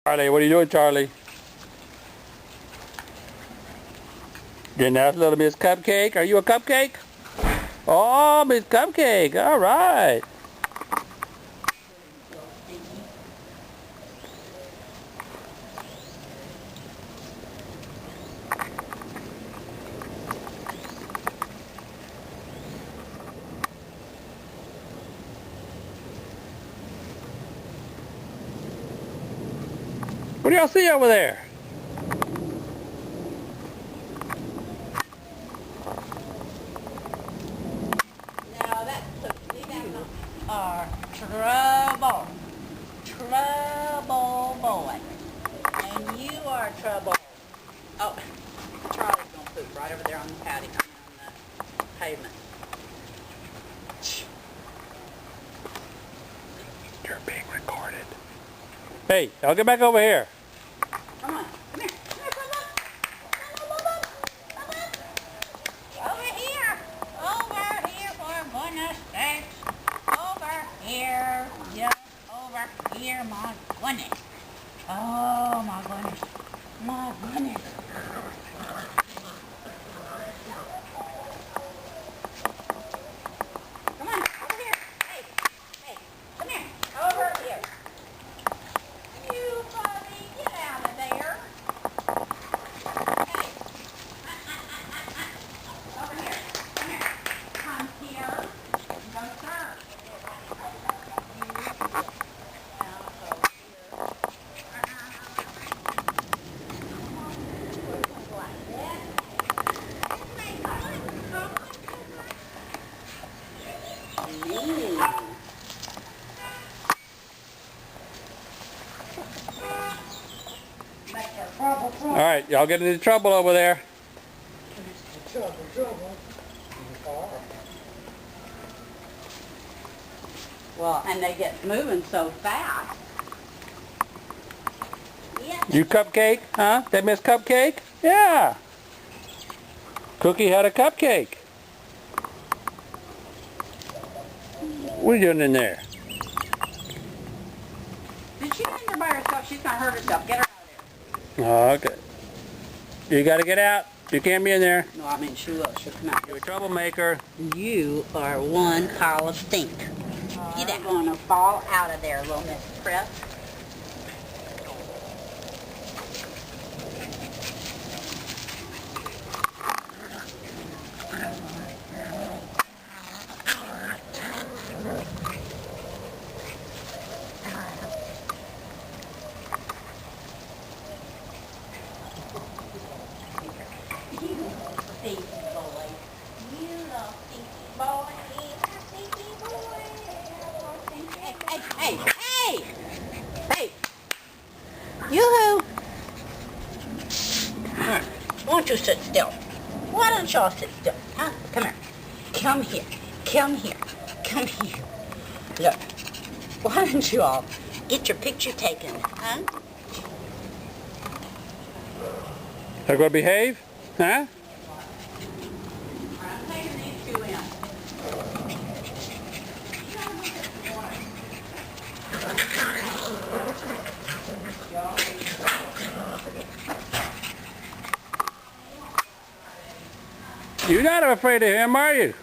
Charlie, what are you doing, Charlie? Getting that little Miss Cupcake. Are you a cupcake? Oh, Miss Cupcake. All right. What do y'all see over there? Now that's we are trouble. Trouble boy. And you are trouble. Oh, Charlie's gonna poop right over there on the patio, on the pavement. You're being recorded. Hey, y'all get back over here. Come on, come here. Come here, Bubba. Over here. Over here, for goodness sakes. Over here. Yeah, over here, my goodness. Oh, my goodness. My goodness. Come on, over here. Hey, hey, come here. Over here. You puppy, get out of there. Hey. Over here. Come here. Come here. No, sir. All right, y'all get into trouble over there. Well, and they get moving so fast. Yeah. You Cupcake, huh? That Miss Cupcake? Yeah. Cookie had a cupcake. What are you doing in there? Did she in there by herself? She's gonna hurt herself. Get her out of there. Oh, okay. You gotta get out. You can't be in there. No, I mean she will. She'll come out. You're a troublemaker. You are one pile of stink. Get out. You're gonna fall out of there, little Miss Press. Stinky boy. You little stinky boy. Stinky boy. Hey, hey, hey, hey! Hey! Yoo-hoo! Why don't you sit still? Why don't y'all sit still? Huh? Come here. Come here. Come here. Come here. Look. Why don't you all get your picture taken, huh? They're gonna behave? Huh? I'm taking these two in. You're not afraid of him, are you?